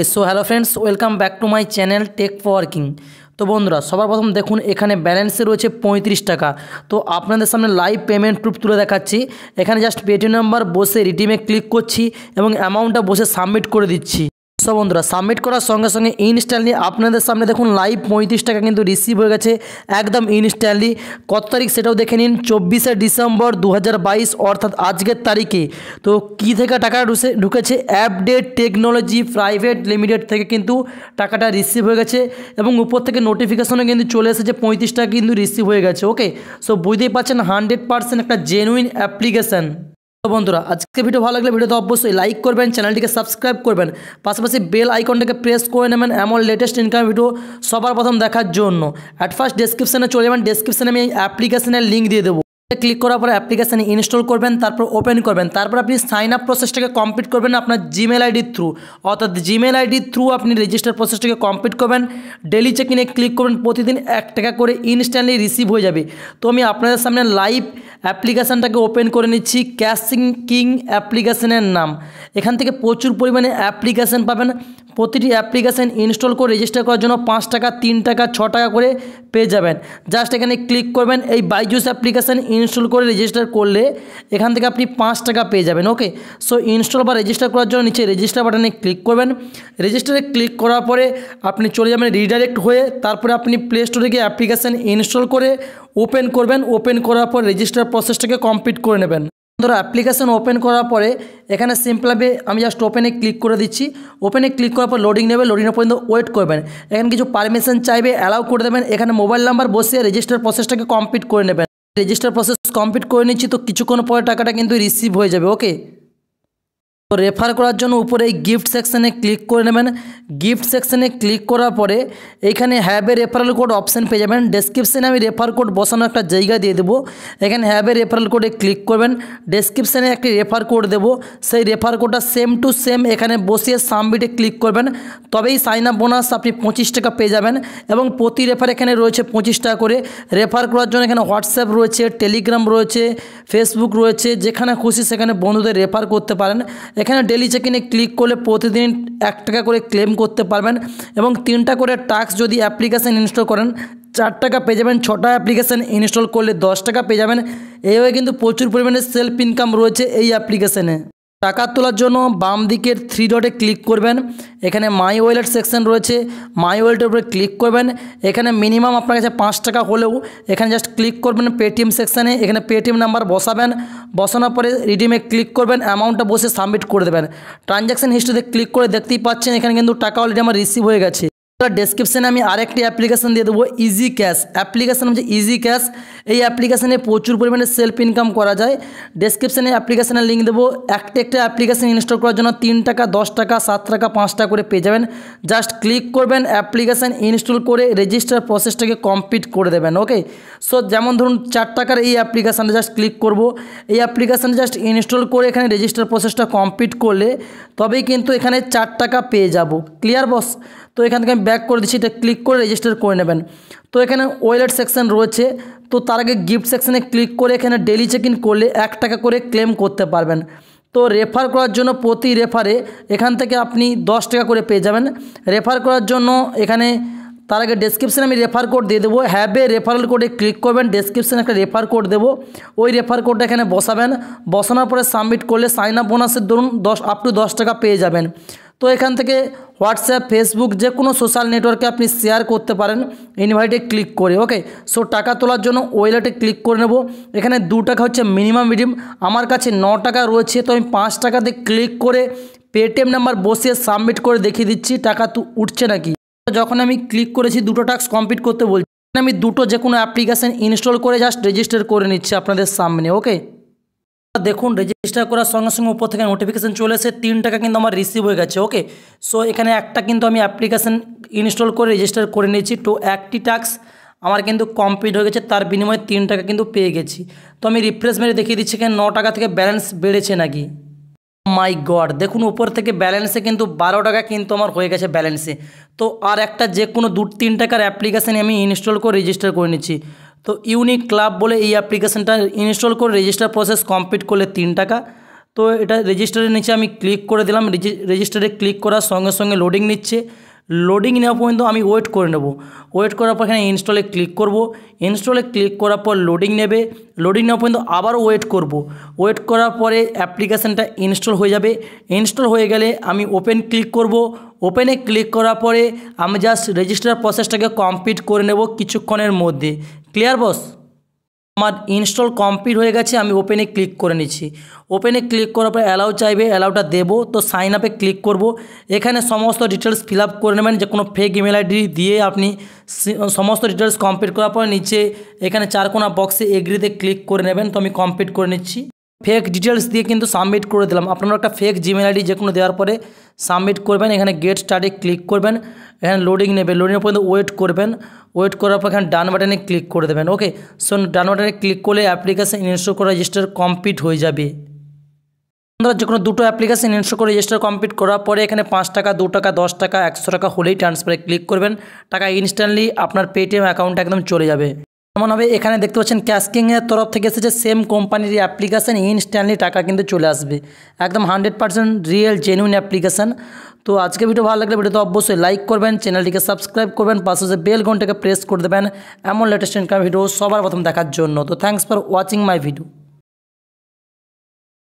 So hello friends welcome back to my channel tech working. तो बंधुरा सबार प्रथम देखुन एखाने बैलेंस रयेछे 35 टाका। तो आपनादेर सामने लाइव पेमेंट प्रूफ तुले देखाच्छि। एखाने जास्ट पेटीएम नम्बर बसे रिडीमे क्लिक करछि एबं अ্যামাউন্টটা बसे सबमिट करे दिচ্ছি। सो बंधुरा सबमिट करार संगे संगे इनस्टैंटली आपनादेर सामने देखुन लाइव 35 टाका किन्तु रिसिव हो गेछे एकदम इनस्टैंटली। कत तारीख सेटाओ देखे निन 24 डिसेम्बर 2022 अर्थात आजकेर तारीखे। तो कि थेके टाका ढुकेछे अपडेट टेक्नोलॉजी प्राइवेट लिमिटेड थेके किन्तु टाकाटा रिसिव हो गेछे एबं ऊपर थेके नोटिफिकेशनও किन्तु चले एसेछे 35 टाका किन्तु रिसिव हो गेछे। ओके सो बुझतेই পাচ্ছেন 100% একটা জেনুইন অ্যাপ্লিকেশন। तो बंधुरा आज के भिडियो भालो लागले भिडियोते अवश्य लाइक करबें, चैनलটিকে सबस्क्राइब करबें, पाशापाशि बेल आइकनटाके प्रेस करे नेবেন एमन लेटेस्ट इनकाम भिडियो सबार प्रथम देखार जोन्नो। एट फार्स्ट डेसक्रिप्शने चले जाবেন, डेसक्रिप्शने আমি অ্যাপ্লিকেশনের লিংক দিয়ে দেব। क्लिक करार पर एप्लीकेशन इन्स्टल करबें, तारपर ओपेन करबें, तारपर अपनी साइन अप प्रसेसटाके कमप्लीट करबें अपना जीमेल आईडी थ्रू अर्थात जीमेल आईडी थ्रू अपनी रेजिस्टार प्रसेसटाके कमप्लीट करबें। डेली चेक इने क्लिक करबें, प्रतिदिन 1 टाका करे इन्स्टैंटली रिसिव हो जाए। तो আমি আপনাদের সামনে লাইভ অ্যাপ্লিকেশনটাকে ওপেন করে নিচ্ছি। ক্যাশিং কিং অ্যাপ্লিকেশনের নাম। এখান থেকে প্রচুর পরিমাণে অ্যাপ্লিকেশন পাবেন। প্রতিটি অ্যাপ্লিকেশন ইনস্টল করে রেজিস্টার করার জন্য 5 টাকা 3 টাকা 6 টাকা করে পেয়ে যাবেন। জাস্ট এখানে ক্লিক করবেন, এই বাইজুস অ্যাপ্লিকেশন ইনস্টল করে রেজিস্টার করলে এখান থেকে আপনি 5 টাকা পেয়ে যাবেন। ওকে সো ইনস্টল বা রেজিস্টার করার জন্য নিচে রেজিস্টার বাটনে ক্লিক করবেন। রেজিস্টারে ক্লিক করার পরে আপনি চলে যাবেন রিডাইরেক্ট হয়ে, তারপরে আপনি প্লে স্টোরে গিয়ে অ্যাপ্লিকেশন ইনস্টল করে ওপেন করবেন। ওপেন করার পর রেজিস্টার প্রসেসটাকে কমপ্লিট করে নেবেন। ধরো অ্যাপ্লিকেশন ওপেন করার পরে এখানে সিম্পলভাবে আমি জাস্ট ওপেনে ক্লিক করে দিচ্ছি। ওপেনে ক্লিক করার পর লোডিং নেবে, লোডিংয়ের পর্যন্ত ওয়েট করবেন। এখানে কিছু পারমিশন চাইবে, অ্যালাউ করে দেবেন। এখানে মোবাইল নাম্বার বসিয়ে রেজিস্টার প্রসেসটাকে কমপ্লিট করে নেবেন। রেজিস্টার প্রসেস কমপ্লিট করে নিচ্ছি, তো কিছুক্ষণ পরে টাকাটা কিন্তু রিসিভ হয়ে যাবে। ওকে তো রেফার করার জন্য উপরে এই গিফট সেকশনে ক্লিক করে নেবেন। গিফট সেকশনে ক্লিক করার পরে এইখানে have a referral code option পেয়ে যাবেন। ডেসক্রিপশানে আমি রেফার কোড বসানো একটা জায়গা দিয়ে দেবো। এখানে হ্যাভ এ রেফারেল কোডে ক্লিক করবেন। ডেসক্রিপশানে একটি রেফার কোড দেবো, সেই রেফার কোডটা সেম টু সেম এখানে বসিয়ে সাবমিটে ক্লিক করবেন। তবেই সাইন আপ বোনাস আপনি 25 টাকা পেয়ে যাবেন। এবং প্রতি রেফার এখানে রয়েছে 25 টাকা করে। রেফার করার জন্য এখানে হোয়াটসঅ্যাপ রয়েছে, টেলিগ্রাম রয়েছে, ফেসবুক রয়েছে, যেখানে খুশি সেখানে বন্ধুদের রেফার করতে পারেন। এখানে ডেলি চেক ইনে ক্লিক করলে প্রতিদিন 1 টাকা করে ক্লেম করতে পারবেন এবং 3টা করে টাস্ক যদি অ্যাপ্লিকেশন ইনস্টল করেন 4 টাকা পেয়ে যাবেন। 6টা অ্যাপ্লিকেশন ইনস্টল করলে 10 টাকা পেয়ে যাবেন। এইভাবে কিন্তু প্রচুর পরিমাণে সেলফ ইনকাম রয়েছে এই অ্যাপ্লিকেশনে। টাকা তোলার জন্য বাম দিকের 3 ডটে ক্লিক করবেন। এখানে মাই ওয়ালেট সেকশন রয়েছে, মাই ওয়ালেটের উপরে ক্লিক করবেন। এখানে মিনিমাম আপনার কাছে 5 টাকা হলেও এখানে জাস্ট ক্লিক করবেন পেটিএম সেকশানে। এখানে পেটিএম নাম্বার বসাবেন, বসানোর পরে রিডিমে ক্লিক করবেন, অ্যামাউন্টটা বসে সাবমিট করে দেবেন। ট্রানজ্যাকশন হিস্ট্রিতে ক্লিক করে দেখতেই পাচ্ছেন এখানে কিন্তু টাকা অলরেডি আমার রিসিভ হয়ে গেছে। ডেসক্রিপশানে আমি আরেকটি অ্যাপ্লিকেশন দিয়ে দেবো, ইজি ক্যাশ অ্যাপ্লিকেশন হচ্ছে ইজি ক্যাশ। এই অ্যাপ্লিকেশানে প্রচুর পরিমাণে সেলফ ইনকাম করা যায়। ডেসক্রিপশানে অ্যাপ্লিকেশানের লিঙ্ক দেবো। একটা অ্যাপ্লিকেশন ইনস্টল করার জন্য 3 টাকা 10 টাকা 7 টাকা 5 টাকা করে পেয়ে যাবেন। জাস্ট ক্লিক করবেন, অ্যাপ্লিকেশান ইনস্টল করে রেজিস্টার প্রসেসটাকে কমপ্লিট করে দেবেন। ওকে সো যেমন ধরুন 4 টাকার এই অ্যাপ্লিকেশানে জাস্ট ক্লিক করব। এই অ্যাপ্লিকেশানে জাস্ট ইনস্টল করে এখানে রেজিস্টার প্রসেসটা কমপ্লিট করলে তবেই কিন্তু এখানে 4 টাকা পেয়ে যাব। ক্লিয়ার বস? তো এখান থেকে আমি ব্যাক করে দিচ্ছি, এটা ক্লিক করে রেজিস্টার করে নেবেন। তো এখানে ওয়ালেট সেকশন রয়েছে, তো তার আগে গিফট সেকশনে ক্লিক করে এখানে ডেলি চেক ইন করলে 1 টাকা করে ক্লেম করতে পারবেন। তো রেফার করার জন্য প্রতি রেফারে এখান থেকে আপনি 10 টাকা করে পেয়ে যাবেন। রেফার করার জন্য এখানে তার আগে ডেসক্রিপশানে আমি রেফার কোড দিয়ে দেবো। হ্যাভ এ রেফারেল কোডে ক্লিক করবেন, ডেসক্রিপশানে একটা রেফার কোড দেবো, ওই রেফার কোডটা এখানে বসাবেন। বসানোর পরে সাবমিট করলে সাইন আপ বোনাসের ধরুন আপ টু 10 টাকা পেয়ে যাবেন। তো এখান থেকে হোয়াটসঅ্যাপ ফেসবুক যে কোনো সোশ্যাল নেটওয়ার্কে আপনি শেয়ার করতে পারেন ইনভাইটে ক্লিক করে। ওকে সো টাকা তোলার জন্য ওয়ালেটে ক্লিক করে নেব। এখানে 2 টাকা হচ্ছে মিনিমাম রিডিম, আমার কাছে 9 টাকা রয়েছে, তো আমি 5 টাকাতে ক্লিক করে পেটিএম নাম্বার বসিয়ে সাবমিট করে দেখিয়ে দিচ্ছি টাকা তো উঠছে নাকি। যখন আমি ক্লিক করেছি 2টো টাস্ক কমপ্লিট করতে বলছি, আমি 2টো যে কোনো অ্যাপ্লিকেশান ইনস্টল করে জাস্ট রেজিস্টার করে নিচ্ছি আপনাদের সামনে। ওকে দেখুন রেজিস্টার করার সঙ্গে সঙ্গে উপর থেকে নোটিফিকেশান চলে এসে 3 টাকা কিন্তু আমার রিসিভ হয়ে গেছে। ওকে সো এখানে একটা কিন্তু আমি অ্যাপ্লিকেশান ইনস্টল করে রেজিস্টার করে নিয়েছি। তো একটি টাস্ক আমার কিন্তু কমপ্লিট হয়ে গেছে, তার বিনিময়ে 3 টাকা কিন্তু পেয়ে গেছি। তো আমি রিফ্রেশ মেরে দেখিয়ে দিচ্ছি এখানে 9 টাকা থেকে ব্যালেন্স বেড়েছে নাকি। মাই গড দেখুন উপর থেকে ব্যালেন্সে কিন্তু 12 টাকা কিন্তু আমার হয়ে গেছে ব্যালেন্সে। তো আর একটা যে কোনো 2-3 টাকার অ্যাপ্লিকেশান আমি ইনস্টল করে রেজিস্টার করে নিচ্ছি। তো ইউনিক ক্লাব বলে এই অ্যাপ্লিকেশানটা ইনস্টল করে রেজিস্টার প্রসেস কমপ্লিট করলে 3 টাকা। তো এটা রেজিস্টারের নিচে আমি ক্লিক করে দিলাম। রেজিস্টারে ক্লিক করার সঙ্গে সঙ্গে লোডিং নিচ্ছে। লোডিং নেওয়া পর্যন্ত আমি ওয়েট করে নেব। ওয়েট করার পর এখানে ইনস্টলে ক্লিক করব। ইনস্টলে ক্লিক করার পর লোডিং নেবে। লোডিং নেওয়া পর্যন্ত আবারও ওয়েট করব। ওয়েট করার পরে অ্যাপ্লিকেশানটা ইনস্টল হয়ে যাবে। ইনস্টল হয়ে গেলে আমি ওপেন ক্লিক করব। ওপেনে ক্লিক করার পরে আমি জাস্ট রেজিস্টার প্রসেসটাকে কমপ্লিট করে নেব কিছুক্ষণের মধ্যে। ক্লিয়ার বস? আমার ইনস্টল কমপ্লিট হয়ে গেছে, আমি ওপেনে ক্লিক করে নিচ্ছি। ওপেনে ক্লিক করার পর অ্যালাউ চাইবে, অ্যালাউটা দেবো। তো সাইন আপে ক্লিক করব। এখানে সমস্ত ডিটেলস ফিল আপ করে নেবেন, যে কোনো ফেক ইমেল আইডি দিয়ে আপনি সমস্ত ডিটেলস কমপ্লিট করার পর নিচে এখানে চারকোনা বক্সে এগ্রিতে ক্লিক করে নেবেন। তো আমি কমপ্লিট করে নিচ্ছি। ফেক ডিটেলস দিয়ে কিন্তু সাবমিট করে দিলাম। আপনারা একটা ফেক জিমেল আইডি যে কোনো দেওয়ার পরে সাবমিট করবেন। এখানে গেট স্টার্টে ক্লিক করবেন। এখানে লোডিং নেবে, লোডিং পর্যন্ত ওয়েট করবেন। ওয়েট করার পর এখানে ডান বাটনে ক্লিক করে দেবেন। ওকে, সো ডান বাটনে ক্লিক করলে অ্যাপ্লিকেশান ইনস্টল করে রেজিস্টার কমপ্লিট হয়ে যাবে। আপনারা যে কোনো দুটো অ্যাপ্লিকেশান ইনস্টল করে রেজিস্টার কমপ্লিট করার পরে এখানে 5 টাকা, 2 টাকা, 10 টাকা, 100 টাকা হলেই ট্রান্সফারে ক্লিক করবেন। টাকা ইনস্ট্যান্টলি আপনার পেটিএম অ্যাকাউন্টে একদম চলে যাবে। এমন হবে এখানে দেখতে পাচ্ছেন ক্যাশকিংয়ের তরফ থেকে এসেছে সেম কোম্পানির অ্যাপ্লিকেশান, ইনস্ট্যান্টলি টাকা কিন্তু চলে আসবে। একদম 100% রিয়েল জেনুইন অ্যাপ্লিকেশান। তো আজকে ভিডিও ভালো লাগলে ভিডিওতে অবশ্যই লাইক করবেন, চ্যানেলটিকে সাবস্ক্রাইব করবেন, পাশে যে বেল ঘন্টাকে প্রেস করে দেবেন এমন লেটেস্ট ইনকাম ভিডিও সবার প্রথম দেখার জন্য। তো thanks for watching my video.